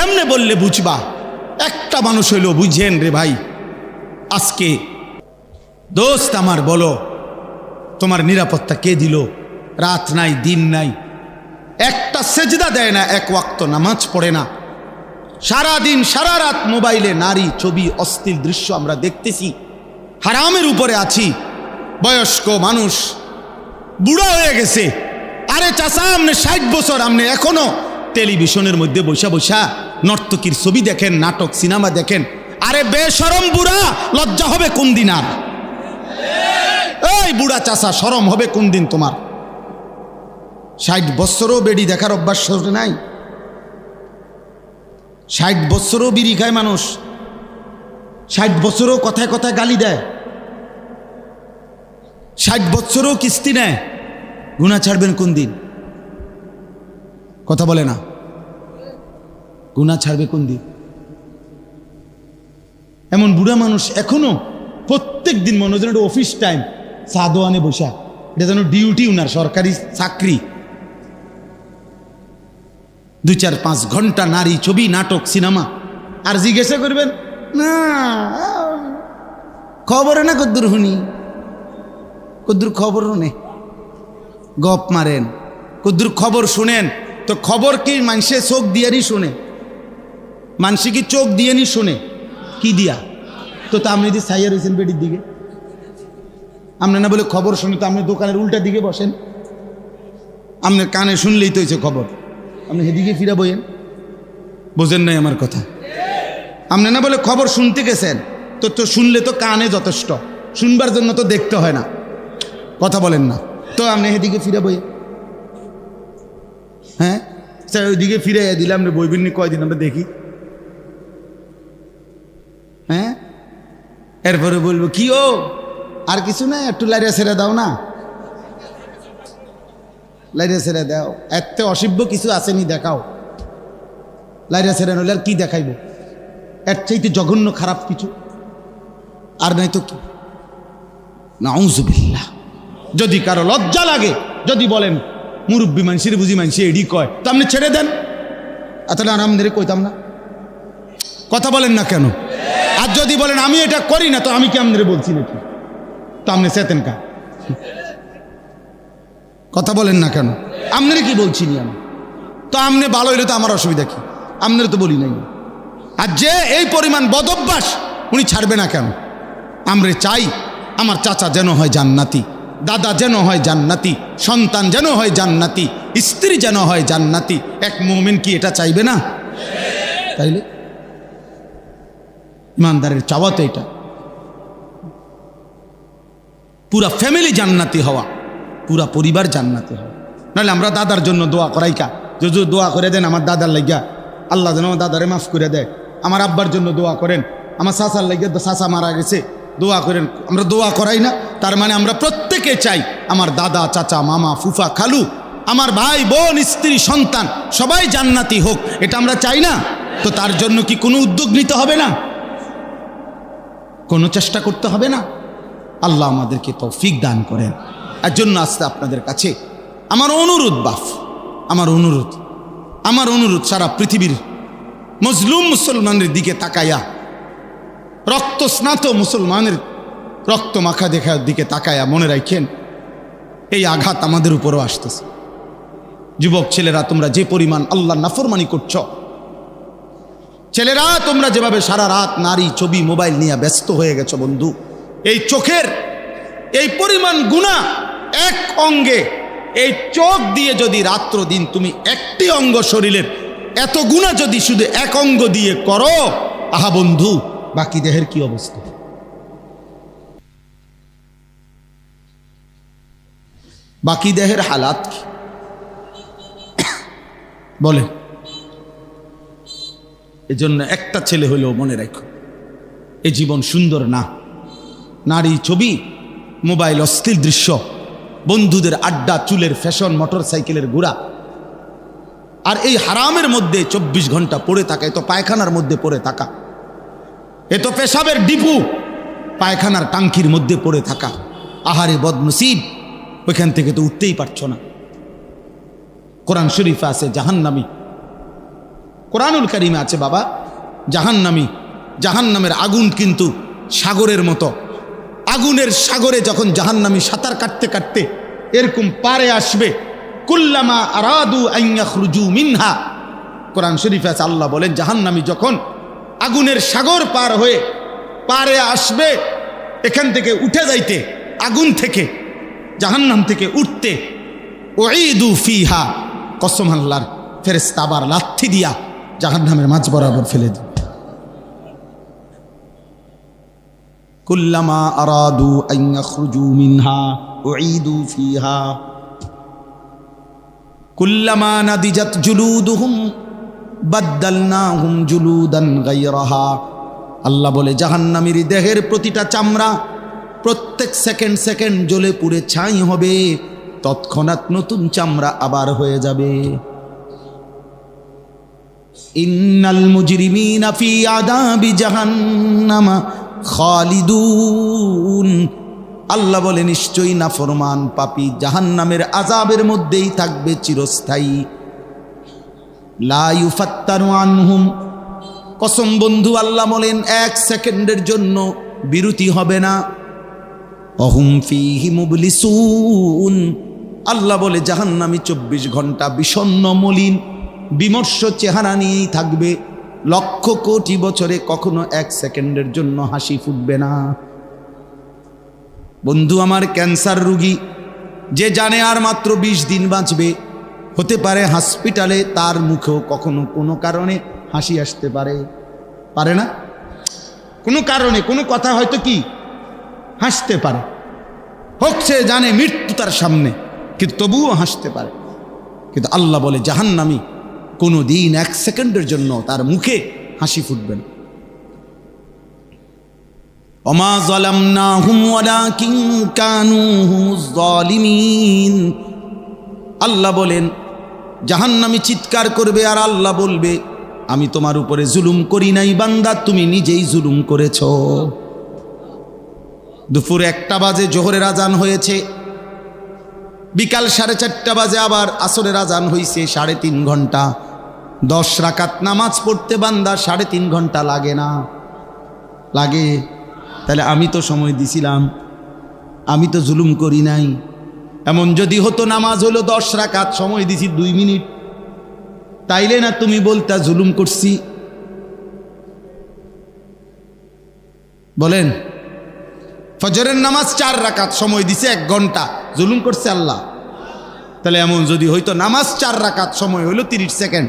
কেমনে বললে বুঝবা? একটা মানুষ হইল বুঝেন রে ভাই। আজকে দোস্ত আমার বলো, তোমার নিরাপত্তা কে দিল? রাত নাই দিন নাই, একটা সেজদা দেয় না, এক ওয়াক্ত নামাজ পড়ে না, সারা দিন সারা রাত মোবাইলে নারী ছবি অশ্লীল দৃশ্য আমরা দেখতেছি, হারামের উপরে আছি। বয়স্ক মানুষ বুড়া হয়ে গেছে। আরে চাচা, আপনি 60 বছর, আপনি এখনো টেলিভিশনের মধ্যে বসা বসা নর্তকীর ছবি দেখেন, নাটক সিনেমা দেখেন। আরে বেশরম বুড়া, লজ্জা হবে কোন দিন? আর এই বুড়া চাচা, শরম হবে কোন দিন তোমার? 60 বছরও বেড়ি দেখার অভ্যাস নাই। 60 বছরও বিড়ি খায় মানুষ, 60 বছরও কথায় কথায় গালি দেয়, 60 বছরও কিস্তি নেয়। গুনাহ ছাড়বেন কোন দিন? কথা বলে না। গুনাহ ছাড়বে কোন দিন? এমন বুড়া মানুষ এখনো প্রত্যেক দিন মনে হয় অফিস টাইম চা দোয়ানে বসা, এটা যেন ডিউটি, উনার সরকারি চাকরি। 2-4-5 ঘন্টা নারী ছবি নাটক সিনেমা। আর জিজ্ঞাসা করবেন না খবরে না কদ্দুর শুনি, কদ্দুর খবর শুনে গপ মারেন, কদ্দুর খবর শুনেন। তো খবর কি মানুষে চোখ দিয়ারই শুনে? মানুষ কি চোখ দিয়ে নি শুনে? কি দিয়া? তো আপনি যদি সাইয়া রয়েছেন বেডির দিকে, আপনি না বলে খবর শুনি, তো আপনি দোকানের উল্টা দিকে বসেন, আপনার কানে শুনলেই তো হয়েছে খবর, আপনি সেদিকে ফিরা বইয়েন। বোঝেন নাই আমার কথা? আপনি না বলে খবর শুনতে গেছেন, তো শুনলে তো কানে যথেষ্ট, শুনবার জন্য তো দেখতে হয় না। কথা বলেন না? তো আপনি সেদিকে ফিরা বইয়েন। হ্যাঁ, স্যার ওইদিকে ফিরে দিলাম রে, বইবিন কয়দিন আমরা দেখি। হ্যাঁ, এরপরে বলবো কি ও আর কিছু না, একটু লাইরা ছেড়ে দাও না, লাইরা ছেড়ে দাও, এত অসভ্য কিছু আসেনি দেখাও। লাইরা ছেড়ে নইলে আর কি দেখাইব? এর চাইতে জঘন্য খারাপ কিছু আর নাই তো কি? নাউযুবিল্লাহ। যদি কারো লজ্জা লাগে, যদি বলেন মুরব্বী মানুষের বুঝি মানুষ এডি কয়, তো আপনি ছেড়ে দেন, তাহলে আরামদের কইতাম না। কথা বলেন না কেন? আর যদি বলেন আমি এটা করি না, তো আমি কি আপনাদের বলছি নাকি? তো আপনি চেতেন কা? কথা বলেন না কেন? আপনারা কি বলছি নি আমি? তো আপনি ভালো হইলে তো আমার অসুবিধা কি? আপনারা তো বলি নাই। আর যে এই পরিমাণ বদভ্যাস, উনি ছাড়বে না কেন? আমরা চাই আমার চাচা যেন হয় জান্নাতি, দাদা যেন হয় জান্নাতি, সন্তান যেন হয় জান্নাতি, স্ত্রী যেন হয় জান্নাতি। এক মুমিন কি এটা চাইবে না? তাইলে ইমানদারের চাওয়া তো এটা, পুরা ফ্যামিলি জান্নাতি হওয়া, পুরা পরিবার জান্নাতি হওয়া। নাহলে আমরা দাদার জন্য দোয়া করাই কা, যদি দোয়া করে দেন আমার দাদার লাগিয়া, আল্লাহ যেন আমার দাদারে মাফ করে দেয়। আমার আব্বার জন্য দোয়া করেন, আমার চাচার লাগিয়া, চাচা মারা গেছে, দোয়া করেন। আমরা দোয়া করাই না, তার মানে আমরা প্রত্যেকে চাই আমার দাদা চাচা মামা ফুফা খালু, আমার ভাই বোন স্ত্রী সন্তান সবাই জান্নাতি হোক, এটা আমরা চাই না? তো তার জন্য কি কোনো উদ্যোগ নিতে হবে না? কোনো চেষ্টা করতে হবে না? আল্লাহ আমাদেরকে তৌফিক দান করেন। এর জন্য আসতে আপনাদের কাছে আমার অনুরোধ, বাপ আমার অনুরোধ সারা পৃথিবীর মজলুম মুসলমানের দিকে তাকায়া, রক্ত স্নাত মুসলমানের রক্ত মাখা দেখার দিকে তাকায়া মনে রাখেন এই আঘাত আমাদের উপরও আসতেছে। যুবক ছেলেরা, তোমরা যে পরিমাণ আল্লাহর নাফরমানি করছ, ছেলেরা তোমরা যেভাবে সারা রাত নারী ছবি মোবাইল নিয়ে ব্যস্ত হয়ে গেছো বন্ধু, এই চোখের এই পরিমাণ গুনাহ এক অঙ্গে, এই চোখ দিয়ে যদি রাত্র দিন তুমি একটি অঙ্গ শরীরের এত গুনাহ যদি শুধু এক অঙ্গ দিয়ে করো, আহা বন্ধু, বাকি দেহের কি অবস্থা? বাকি দেহের হালাত কি বলে? এজন্য একটা ছেলে হলেও মনে রাখো, এই জীবন সুন্দর না। নারী ছবি, মোবাইল, অশ্লীল দৃশ্য, বন্ধুদের আড্ডা, চুলের ফ্যাশন, মোটর সাইকেলের ঘোরা, আর এই হারামের মধ্যে 24 ঘন্টা পড়ে থাকা, এ তো পায়খানার মধ্যে পড়ে থাকা, এ তো পেশাবের ডিপু, পায়খানার টাঙ্কির মধ্যে পড়ে থাকা। আহারে বদনসিব, ওইখান থেকে তো উঠতেই পারছো না। কোরআন শরীফে আছে জাহান্নামী কোরআনুল কারিমে আছে বাবা, জাহান্নামের আগুন কিন্তু সাগরের মতো। আগুনের সাগরে যখন জাহান্নামী সাঁতার কাটতে কাটতে এরকম পারে আসবে, কুল্লামা আরাদু আন ইয়াখরুজু মিনহা, কোরআন শরীফে আছে, আল্লাহ বলেন জাহান্নামী যখন আগুনের সাগর পার হয়ে পারে আসবে, এখান থেকে উঠে যাইতে, আগুন থেকে জাহান্নাম থেকে উঠতে, উঈদু ফিহা, কসম আল্লাহর, ফেরেশতা আবার লাথি দিয়া জাহান্নামের মাঝ বরাবর ফেলে দিবে। কুল্লামা আরাদু আন ইয়াখরুজু মিনহা উঈদু ফিহা কুল্লামা নাদিজাত জুলুদুহুম বাদদালনাহুম জুলুদান গায়রাহা। আল্লাহ বলে জাহান্নামীর দেহের প্রতিটা চামড়া প্রত্যেক সেকেন্ড সেকেন্ড জ্বলে পুড়ে ছাই হবে, তৎক্ষণাৎ নতুন চামড়া আবার হয়ে যাবে। ইন্নাল মুজরিমিনা ফি আযাবি জাহান্নামা খালিদুন। আল্লাহ বলে নিশ্চয়ই নাফরমান পাপী জাহান্নামের আযাবের মধ্যেই থাকবে চিরস্থায়ী। লা ইউফাত্তারু আনহুম, কসম বন্ধু আল্লাহ বলেন এক সেকেন্ডের জন্য বিরতি হবে না। অহুম ফীহি মুবলিসুন, আল্লাহ বলে জাহান্নামী 24 ঘন্টা বিষণ্ণ মলিন বিমর্ষ চেহারা নিয়েই থাকবে। লক্ষ কোটি বছরে কখনো এক সেকেন্ডের জন্য হাসি ফুটবে না। বন্ধু আমার, ক্যান্সার রোগী যে জানে আর মাত্র 20 দিন বাঁচবে, হতে পারে হসপিটালে তার মুখেও কখনো কোনো কারণে হাসি আসতে পারে, পারে না? কোনো কারণে কোনো কথা হয়তো কি হাসতে পারে, হোক সে জানে মৃত্যু তার সামনে, কিন্তু তবুও হাসতে পারে। কিন্তু আল্লাহ বলে জাহান্নামী কোনো দিন এক সেকেন্ডের জন্য তার মুখে হাসি ফুটবে না। ওমা যালামনাহুম ওয়ালাকিন কানু হুমুজ যালিমিন। আল্লাহ বলেন জাহান্নামী চিৎকার করবে আর আল্লাহ বলবে আমি তোমার উপরে জুলুম করি নাই বান্দা, তুমি নিজেই জুলুম করেছ। দুপুর 1টা বাজে জোহরের আজান হয়েছে, বিকাল 4:30 বাজে আবার আসরের আজান হয়েছে, 3.5 ঘন্টা। 10 রাকাত নামাজ পড়তে বান্দা 3.5 ঘন্টা লাগে না? লাগে। তাহলে আমি তো সময় দিছিলাম, আমি তো জুলুম করি নাই। এমন যদি হতো নামাজ হলো 10 রাকাত, সময় দিছি 2 মিনিট, তাইলে না তুমি বলতা জুলুম করছি? বলেন, ফজরের নামাজ 4 রাকাত, সময় দিছে 1 ঘন্টা, জুলুম করছে আল্লাহ? তাহলে এমন যদি হইতো নামাজ 4 রাকাত, সময় হইল 30 সেকেন্ড,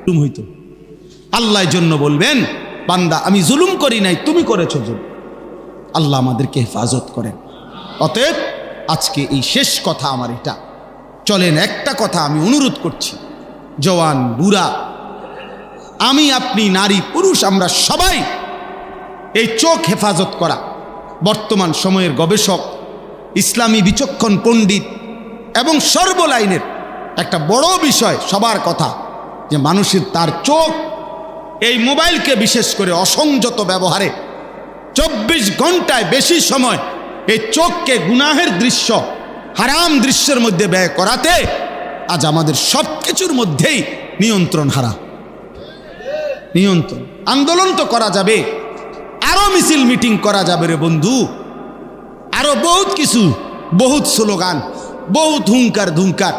জুলুম হইতো? আল্লাহ জন্য বলবেন বান্দা আমি জুলুম করি নাই, তুমি করেছো জুলুম। আল্লাহ আমাদেরকে হেফাজত করেন। অতএব আজকে এই শেষ কথা আমার এটা, চলেন একটা কথা আমি অনুরোধ করছি, জওয়ান বুড়া, আমি আপনি নারী পুরুষ আমরা সবাই এই চোখ হেফাজত করা বর্তমান সময়ের গবেষক, ইসলামী বিচক্ষণ পণ্ডিত এবং সর্বলাইনের একটা বড় বিষয়। সবার কথা যে মানুষের তার চোখ, এই মোবাইলকে বিশেষ করে অসংযত ব্যবহারে 24 ঘন্টায় বেশি সময় এই চোখকে গুনাহের দৃশ্য, হারাম দৃশ্যের মধ্যে ব্যয় করাতে আজ আমাদের সব কিছুর মধ্যেই নিয়ন্ত্রণ হারা। নিয়ন্ত্রণ, আন্দোলন তো করা যাবে, আরো মিছিল মিটিং করা যাবে রে বন্ধু, আরো বহুত কিছু, বহুত স্লোগান, বহুত হুঙ্কার ধুঙ্কার,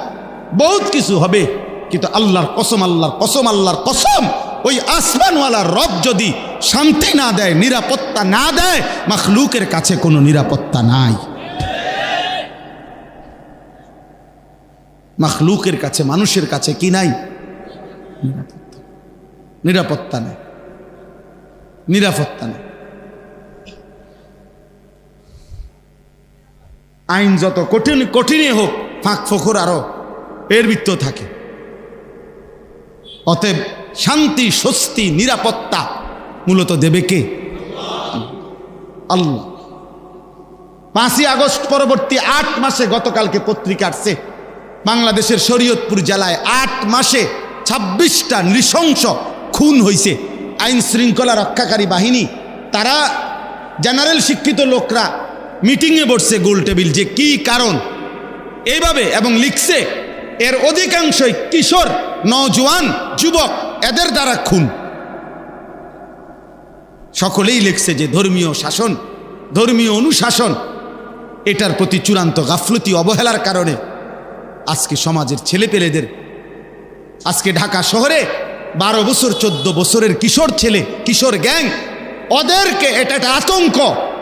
বহুত কিছু হবে। কিন্তু আল্লাহর কসম, আল্লাহর কসম, আল্লাহর কসম, ওই আসমানওয়ালার রব যদি শান্তি না দেয়, নিরাপত্তা না দেয়, মাখলুকের কাছে কোনো নিরাপত্তা নাই। মাখলুকের কাছে, মানুষের কাছে কি নাই? নিরাপত্তা নেই, নিরাপত্তা নেই। আইন যত কঠিন কঠিনই হোক, ফাঁক ফোকর আরো এর ভিতর থাকে। অতএব শান্তি, স্বস্তি, নিরাপত্তা মূলত দেবে কে? আল্লাহ। 5ই আগস্ট পরবর্তী 8 মাসে, গতকালকে পত্রিকা আসছে, বাংলাদেশের শরীয়তপুর জেলায় 8 মাসে 26টা নৃশংস খুন হয়েছে। আইন শৃঙ্খলা রক্ষাকারী বাহিনী, তারা জেনারেল শিক্ষিত লোকরা মিটিংয়ে বসছে গোল টেবিল, যে কি কারণ এইভাবে, এবং লিখছে এর অধিকাংশই কিশোর, নওজোয়ান, যুবক। এদের দ্বারা খুন। সকলেই লিখছে যে ধর্মীয় শাসন, ধর্মীয় অনুশাসন, এটার প্রতি চূড়ান্ত গাফলতি অবহেলার কারণে আজকে সমাজের ছেলেপেলেদের, আজকে ঢাকা শহরে 12 বছর 14 বছরের কিশোর ছেলে, কিশোর গ্যাং, ওদেরকে এটা একটা আতঙ্ক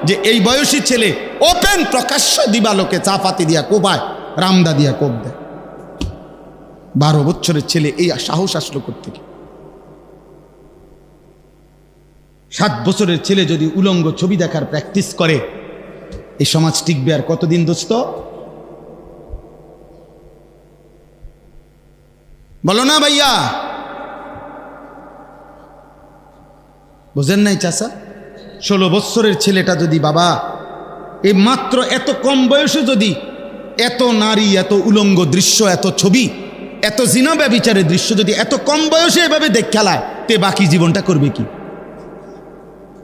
যে এই বয়সী ছেলে ওপেন প্রকাশ্য দিবালোকে চাপাতি দিয়া কোপায়, রামদা দিয়া কোপ দেয়। 12 বছরের ছেলে এই সাহস আসলো কোত্থেকে? 7 বছরের ছেলে যদি উলঙ্গ ছবি দেখার প্র্যাকটিস করে, এই সমাজ টিকবে আর কতদিন দোস্ত? বলো না ভাইয়া, বুঝেন নাই চাচা? 16 বছরের ছেলেটা যদি বাবা এই মাত্র এত কম বয়সে যদি এত নারী, এত উলঙ্গ দৃশ্য, এত ছবি, এত জিনা ব্যভিচারের দৃশ্য যদি এত কম বয়সে এভাবে দেখ খেলায়, তে বাকি জীবনটা করবে কি?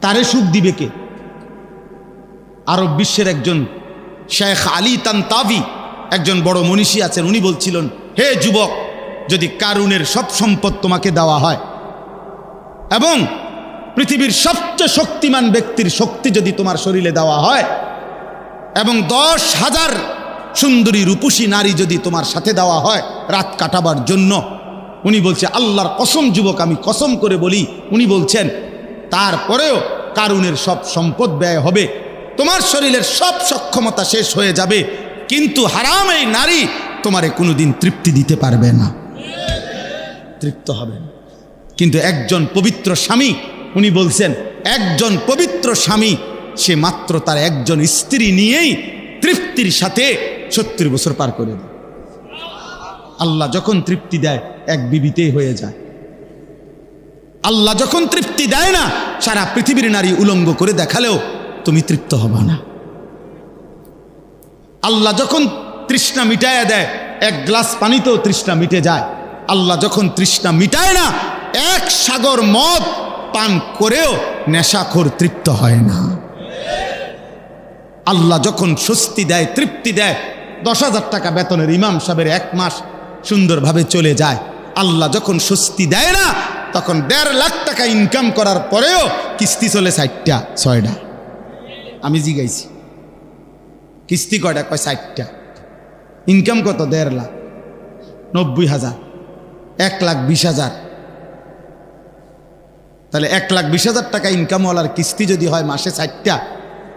তারে সুখ দিবে কে? আরব বিশ্বের একজন শেখ আলী তানতাভি, একজন বড় মনীষী আছেন, উনি বলছিলেন, হে যুবক, যদি কারুনের সব সম্পদ তোমাকে দেওয়া হয় এবং পৃথিবীর সবচেয়ে শক্তিমান ব্যক্তির শক্তি যদি তোমার শরীরে দেওয়া হয় এবং 10,000 সুন্দরী রূপসী নারী যদি তোমার সাথে দেওয়া হয় রাত কাটাবার জন্য, উনি বলছে আল্লাহর কসম যুবক, আমি কসম করে বলি, উনি বলছেন তারপরেও কারুনের সব সম্পদ ব্যয় হবে, তোমার শরীরের সব সক্ষমতা শেষ হয়ে যাবে, কিন্তু হারাম এই নারী তোমারে কোনোদিন তৃপ্তি দিতে পারবে না, তৃপ্ত হবে না। কিন্তু একজন পবিত্র স্বামী, উনি বলছেন একজন পবিত্র স্বামী সে মাত্র তার একজন স্ত্রী নিয়েই তৃপ্তির সাথে 70 বছর পার করে দেয়। আল্লাহ যখন তৃপ্তি দেয় এক বিবিতেই হয়ে যায়। আল্লাহ যখন তৃপ্তি দেয় না, সারা পৃথিবীর নারী উলঙ্গ করে দেখালেও তুমি তৃপ্ত হবে না। আল্লাহ যখন তৃষ্ণা মিটায় দেয়, এক গ্লাস পানিতেও তৃষ্ণা মিটে যায়। আল্লাহ যখন তৃষ্ণা মিটায় না, এক সাগর মদ পান করেও নেশাখোর তৃপ্ত হয় না। আল্লাহ যখন স্বস্তি দেয়, তৃপ্তি দেয়, 10,000 টাকা বেতনের ইমাম সাহেবের 1 মাস সুন্দরভাবে চলে যায়। আল্লাহ যখন স্বস্তি দেয় না, তখন 1.5 লাখ টাকা ইনকাম করার পরেও কিস্তি চলে 60টা 6টা। আমি জিগাইছি কিস্তি কয়টা? কয় 60টা। ইনকাম কত? 1.5 লাখ, 90,000, 1,20,000। তাহলে 1,20,000 টাকা ইনকামওয়ালার কিস্তি যদি হয় মাসে 60টা,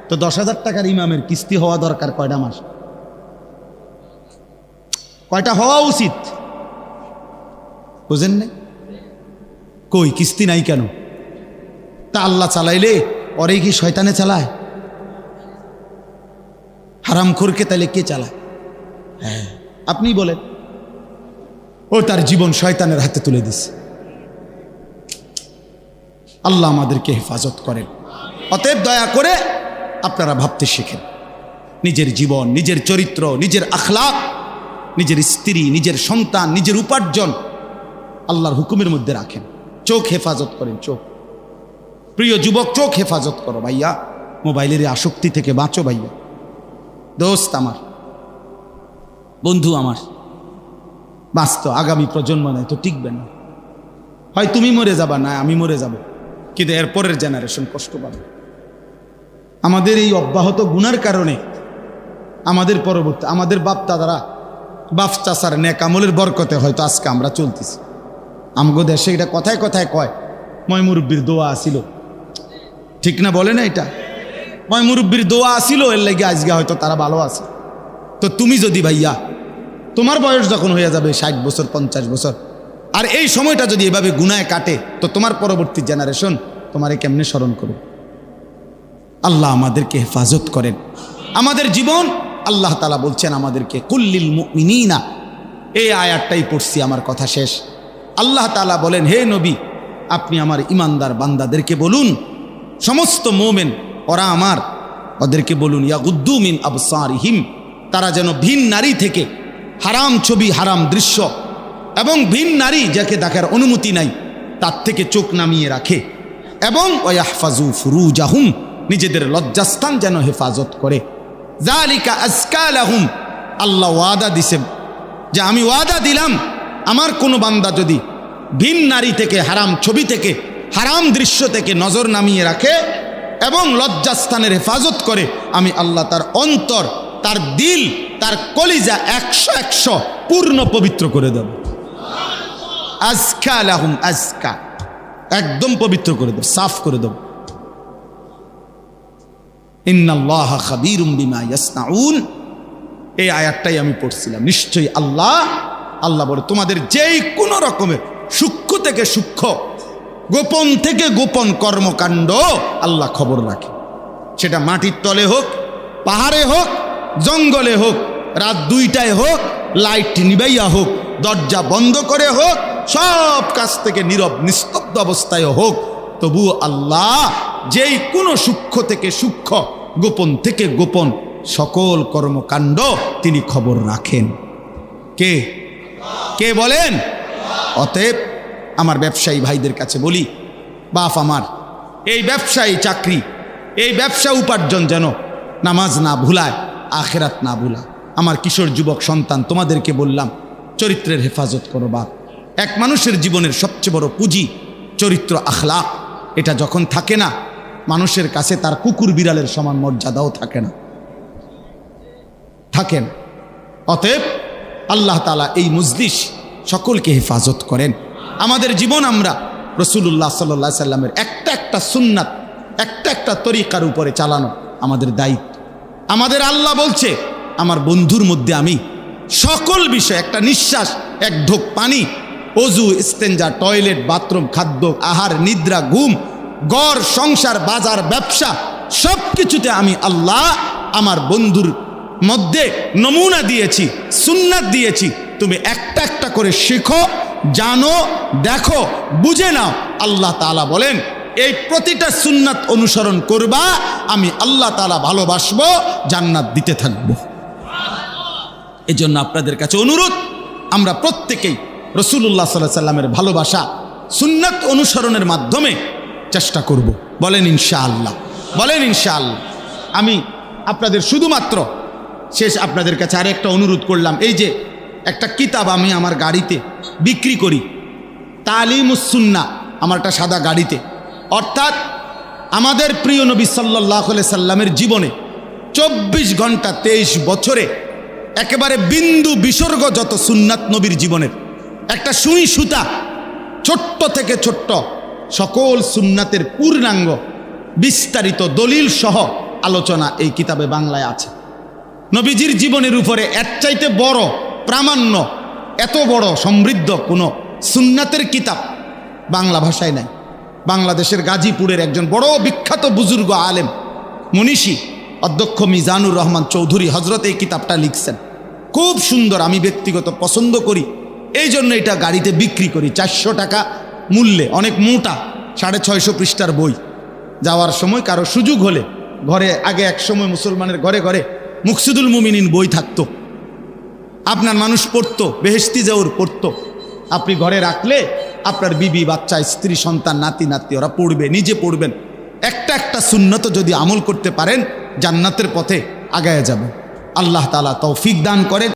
তো 10,000 টাকার ইমামের কিস্তি হওয়া দরকার কয়টা মাস? কয়টা হওয়া উচিত? বুঝেন না? কই কিস্তি নাই কেন? তা আল্লাহ চালাইলে ওরে কি শয়তানে চালায়? হারামখোরকে তাহলে কে চালায়? হ্যাঁ, আপনি বলেন। ও তার জীবন শয়তানের হাতে তুলে দিছে। আল্লাহ আমাদেরকে হেফাজত করেন। অতএব দয়া করে আপনারা ভাবতে শিখেন, নিজের জীবন, নিজের চরিত্র, নিজের আখলাক, নিজের স্ত্রী, নিজের সন্তান, নিজের উপার্জন আল্লাহর হুকুমের মধ্যে রাখেন। চোখ হেফাজত করেন। চোখ, প্রিয় যুবক, চোখ হেফাজত করো ভাইয়া। মোবাইলের আসক্তি থেকে বাঁচো ভাইয়া। দোস্ত আমার, বন্ধু আমার, বাঁচত আগামী প্রজন্ম নেই তো টিকবে না। হয় তুমি মরে যাবা, না আমি মরে যাব, কিন্তু এর পরের জেনারেশন কষ্ট পাবে। আমাদের এই অব্যাহত গুনার কারণে আমাদের পরবর্তী, আমাদের বাপ দাদারা, বাপ চাচার নেক আমলের বরকতে হয়তো আজকে আমরা চলতেছি। আমগো দেশে এটা কথায় কথায় কয়, ময় মুরব্বীর দোয়া আসিল, ঠিক না? বলে না এটা? ময় মুরব্বীর দোয়া আসিল, এর লাগে আজকে হয়তো তারা ভালো আছে। তো তুমি যদি ভাইয়া, তোমার বয়স যখন হয়ে যাবে 60 বছর, 50 বছর, আর এই সময়টা যদি এভাবে গুনায় কাটে, তো তোমার পরবর্তী জেনারেশন তোমারে কেমনে স্মরণ করবে? আল্লাহ আমাদেরকে হেফাজত করেন। আমাদের জীবন আল্লাহ তাআলা বলছেন আমাদেরকে, কুল্লিল মুমিনিনা, এই আয়াতটাই পড়ছি, আমার কথা শেষ। আল্লাহ তাআলা বলেন, হে নবী, আপনি আমার ইমানদার বান্দাদেরকে বলুন, সমস্ত মোমেন ওরা আমার, ওদেরকে বলুন, ইয়াগুদ্দু মিন আবসারিহিম, তারা যেন ভিন নারী থেকে, হারাম ছবি, হারাম দৃশ্য এবং ভিন নারী যাকে দেখার অনুমতি নাই তার থেকে চোখ নামিয়ে রাখে, এবং ওয়াহফাজু ফুরুজাহুম, নিজেদের লজ্জাস্থান যেন হেফাজত করে। যালিকা আজকা লাহুম, আল্লাহ ওয়াদা দিছেন যে আমি ওয়াদা দিলাম, আমার কোনো বান্দা যদি ভিন নারী থেকে, হারাম ছবি থেকে, হারাম দৃশ্য থেকে নজর নামিয়ে রাখে এবং লজ্জাস্থানের হেফাজত করে, আমি আল্লাহ তার অন্তর, তার দিল, তার কলিজা 100 পূর্ণ পবিত্র করে দেব। আজকা লাহুম আজকা, একদম পবিত্র করে দেব, সাফ করে দেব। ইন্নাল্লাহা খাবীরুম বিমা ইয়াসনাউন, এই আয়াতটাই আমি পড়ছিলাম। নিশ্চয়ই আল্লাহ বলে তোমাদের যেই কোনো রকমের সূক্ষ্ম থেকে সূক্ষ্ম, গোপন থেকে গোপন কর্মকাণ্ড আল্লাহ খবর রাখে। সেটা মাটির তলে হোক, পাহাড়ে হোক, জঙ্গলে হোক, রাত 2টায় হোক, লাইট নিবাইয়া হোক, দরজা বন্ধ করে হোক, সব কাছ থেকে নীরব নিস্তব্ধ অবস্থায় হোক, তবু আল্লাহ যেই কোনো সূক্ষ্ম থেকে সূক্ষ্ম, গোপন থেকে গোপন সকল কর্মকাণ্ড তিনি খবর রাখেন। কে বলেন? অতএব আমার ব্যবসায়ী ভাইদের কাছে বলি, বাপ আমার, এই ব্যবসায়ী চাকরি, এই ব্যবসা উপার্জন যেন নামাজ না ভুলায়, আখেরাত না ভুলায়। আমার কিশোর যুবক সন্তান, তোমাদেরকে বললাম, চরিত্রের হেফাজত করো বাপ। এক মানুষের জীবনের সবচেয়ে বড় পুঁজি চরিত্র, আখলাক। এটা যখন থাকে না, মানুষের কাছে তার কুকুর বিড়ালের সমান মর্যাদাও থাকে না। অতএব আল্লাহ তাআলা এই মজলিস সকলকে হেফাজত করেন। আমাদের জীবন আমরা রাসূলুল্লাহ সাল্লাল্লাহু আলাইহি সাল্লামের একটা সুন্নাত, একটা তরিকার উপরে চালানো আমাদের দায়িত্ব। আমাদের আল্লাহ বলছে, আমার বন্ধুর মধ্যে আমি সকল বিষয়, একটা নিঃশ্বাস, এক ঢোক পানি, অজু, ইস্তেঞ্জা, টয়লেট, বাথরুম, খাদ্য, আহার, নিদ্রা, ঘুম, ঘর, সংসার, বাজার, ব্যবসা, সব কিছুতে আমি আল্লাহ আমার বন্ধুর মধ্যে নমুনা দিয়েছি, সুন্নাত দিয়েছি। তুমি একটা করে শেখো, জানো, দেখো, বুঝে নাও। আল্লাহ তাআলা বলেন, এই প্রতিটা সুন্নাত অনুসরণ করবা, আমি আল্লাহ তাআলা ভালোবাসবো, জান্নাত দিতে থাকবো। এই জন্য আপনাদের কাছে অনুরোধ, আমরা প্রত্যেকেই রাসূলুল্লাহ সাল্লাল্লাহু আলাইহি সাল্লামের ভালোবাসা সুন্নাত অনুসরণের মাধ্যমে চেষ্টা করব। বলেন ইনশাআল্লাহ, বলেন ইনশাআল্লাহ। আমি আপনাদের শুধুমাত্র শেষ আপনাদের কাছে আরেকটা অনুরোধ করলাম। এই যে একটা কিতাব আমি আমার গাড়িতে বিক্রি করি, তালিমুস সুন্নাহ, আমার একটা সাদা গাড়িতে, অর্থাৎ আমাদের প্রিয় নবী সাল্লাল্লাহু আলাইহি সাল্লামের জীবনে 24 ঘন্টা 23 বছরে একেবারে বিন্দু বিসর্গ যত সুন্নাত নবীর জীবনের একটা সুই সুতা, ছোট্ট থেকে ছোট্ট সকল সুন্নাতের পূর্ণাঙ্গ বিস্তারিত দলিল সহ আলোচনা এই কিতাবে বাংলায় আছে। নবীজির জীবনের উপরে এর চাইতে বড় প্রামাণ্য, এত বড় সমৃদ্ধ কোনো সুন্নাতের কিতাব বাংলা ভাষায় নাই। বাংলাদেশের গাজীপুরের একজন বড় বিখ্যাত বুজুর্গ আলেম, মনীষী, অধ্যক্ষ মিজানুর রহমান চৌধুরী হজরত এই কিতাবটা লিখছেন। খুব সুন্দর, আমি ব্যক্তিগত পছন্দ করি, এই জন্য এটা গাড়িতে বিক্রি করি 400 টাকা মূল্যে। অনেক মোটা, 650 পৃষ্ঠার বই। যাওয়ার সময় কারো সুযোগ হলে, ঘরে আগে এক সময় মুসলমানের ঘরে ঘরে মুকসিদুল মুমিনিন বই থাকতো, আপনার মানুষ পড়তো, বেহেশতি জাউর পড়তো। আপনি ঘরে রাখলে আপনার বিবি, বাচ্চা, স্ত্রী, সন্তান, নাতি নাতনি ওরা পড়বে, নিজে পড়বেন। একটা সুন্নত যদি আমল করতে পারেন, জান্নাতের পথে আগায় যাবেন। আল্লাহ তাআলা তৌফিক দান করেন।